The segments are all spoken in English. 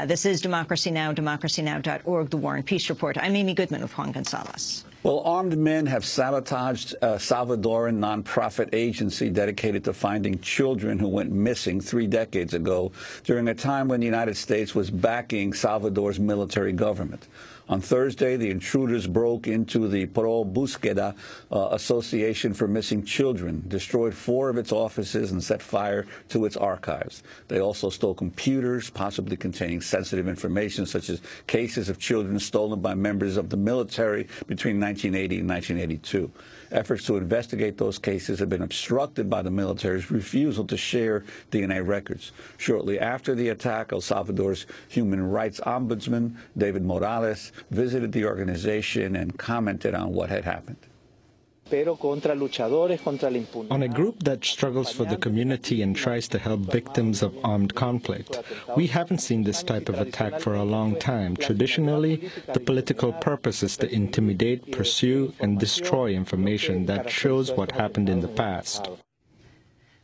This is Democracy Now!, democracynow.org, The War and Peace Report. I'm Amy Goodman with Juan Gonzalez. Well, armed men have sabotaged a Salvadoran nonprofit agency dedicated to finding children who went missing 3 decades ago during a time when the United States was backing Salvador's military government. On Thursday, the intruders broke into the Pro Busqueda Association for Missing Children, destroyed 4 of its offices, and set fire to its archives. They also stole computers, possibly containing sensitive information, such as cases of children stolen by members of the military between 1980 and 1982. Efforts to investigate those cases have been obstructed by the military's refusal to share DNA records. Shortly after the attack, El Salvador's human rights ombudsman, David Morales, visited the organization and commented on what had happened. On a group that struggles for the community and tries to help victims of armed conflict. We haven't seen this type of attack for a long time. Traditionally, the political purpose is to intimidate, pursue, and destroy information that shows what happened in the past.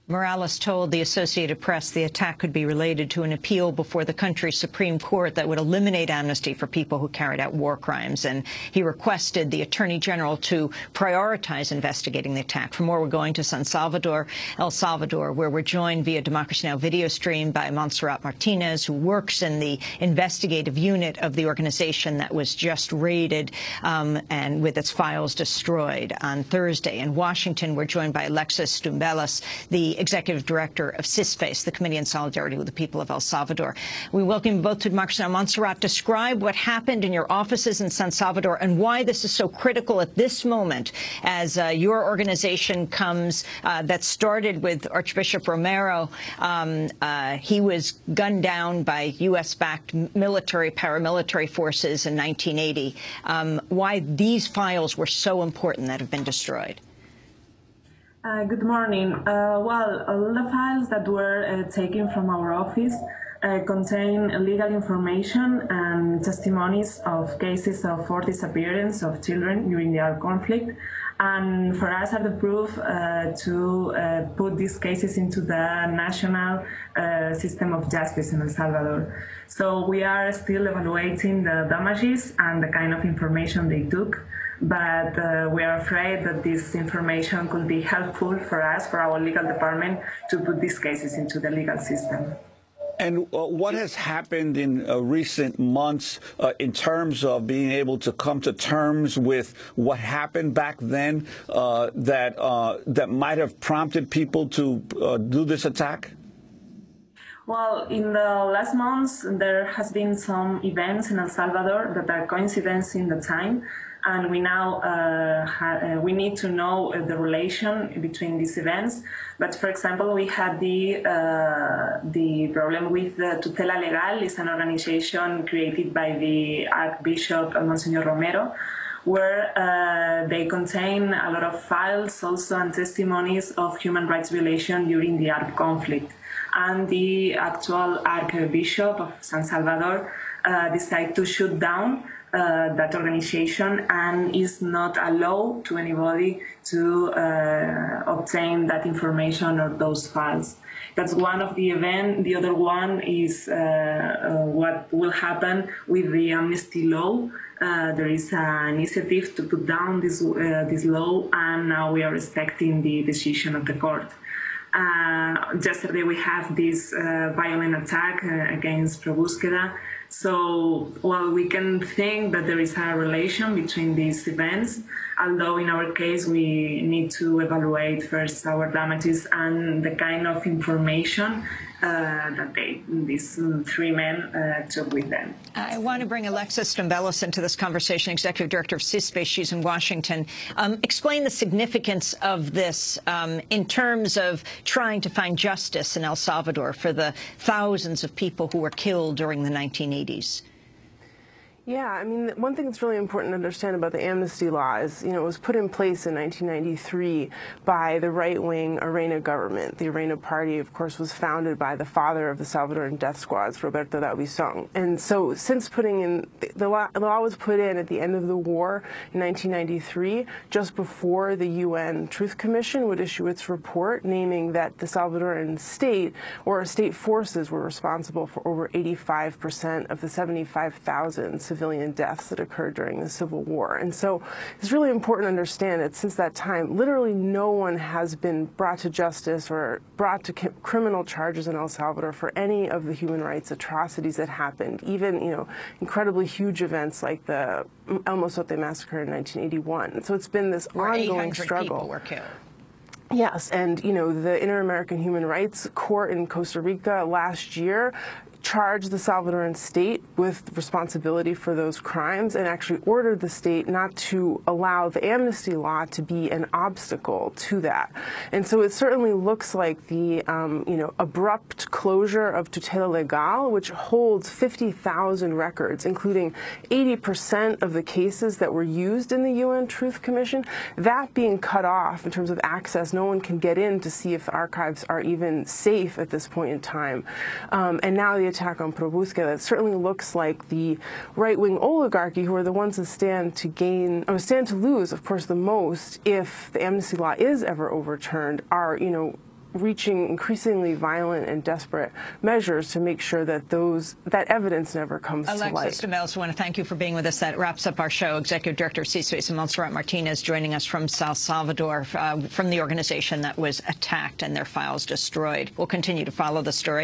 Morales told the Associated Press the attack could be related to an appeal before the country's Supreme Court that would eliminate amnesty for people who carried out war crimes. And he requested the Attorney General to prioritize investigating the attack. For more, we're going to San Salvador, El Salvador, where we're joined via Democracy Now! Video stream by Monserrat Martinez, who works in the investigative unit of the organization that was just raided and with its files destroyed on Thursday. In Washington, we're joined by Alexis Stoumbelis, the Executive Director of CISPES, the Committee in Solidarity with the People of El Salvador. We welcome you both to Democracy Now! Monserrat, describe what happened in your offices in San Salvador and why this is so critical at this moment as your organization comes, that started with Archbishop Romero. He was gunned down by U.S.-backed military, paramilitary forces in 1980. Why these files were so important that have been destroyed? Good morning. Well, all the files that were taken from our office contain legal information and testimonies of cases of forced disappearance of children during the armed conflict, and for us are the proof to put these cases into the national system of justice in El Salvador. So we are still evaluating the damages and the kind of information they took. But we are afraid that this information could be helpful for us, for our legal department, to put these cases into the legal system. And what has happened in recent months in terms of being able to come to terms with what happened back then that might have prompted people to do this attack? Well, in the last months, there has been some events in El Salvador that are coincidence in the time. And we now we need to know the relation between these events. But for example, we had the problem with the Tutela Legal. It's an organization created by the Archbishop Monsignor Romero, where they contain a lot of files also and testimonies of human rights violation during the armed conflict. And the actual Archbishop of San Salvador decided to shut down that organization and is not allowed to anybody to obtain that information or those files. That's one of the events. The other one is what will happen with the amnesty law. There is an initiative to put down this law, and now we are expecting the decision of the court. Yesterday we have this violent attack against Pro Busqueda. So, well, we can think that there is a relation between these events, although in our case we need to evaluate first our damages and the kind of information that these 3 men took with them. I want to bring Alexis Stoumbelis into this conversation, Executive Director of CISPES. She's in Washington. Explain the significance of this in terms of trying to find justice in El Salvador for the thousands of people who were killed during the 1980s. Yeah, I mean, one thing that's really important to understand about the amnesty law is, it was put in place in 1993 by the right-wing Arena government. The Arena party, of course, was founded by the father of the Salvadoran death squads, Roberto Davisson. And so since putting in, the law was put in at the end of the war in 1993, just before the UN Truth Commission would issue its report naming that the Salvadoran state or state forces were responsible for over 85% of the 75,000 civilian deaths that occurred during the Civil War. And so it's really important to understand that since that time, literally no one has been brought to justice or brought to criminal charges in El Salvador for any of the human rights atrocities that happened, even, incredibly huge events like the El Mozote massacre in 1981. So it's been this ongoing struggle. People were killed. Yes, and, the Inter-American Human Rights Court in Costa Rica last year charged the Salvadoran state with responsibility for those crimes and actually ordered the state not to allow the amnesty law to be an obstacle to that. And so it certainly looks like the, abrupt closure of tutela legal, which holds 50,000 records, including 80% of the cases that were used in the UN Truth Commission, that being cut off in terms of access. No one can get in to see if the archives are even safe at this point in time. And now the attack on Pro Busqueda, it certainly looks like the right-wing oligarchy, who are the ones that stand to lose, of course, the most if the amnesty law is ever overturned, are, reaching increasingly violent and desperate measures to make sure that that evidence never comes to light. Alexis Stoumbelis, I want to thank you for being with us. That wraps up our show. Executive Director of CISPES, Monserrat Martinez, joining us from San Salvador, from the organization that was attacked and their files destroyed. We'll continue to follow the story.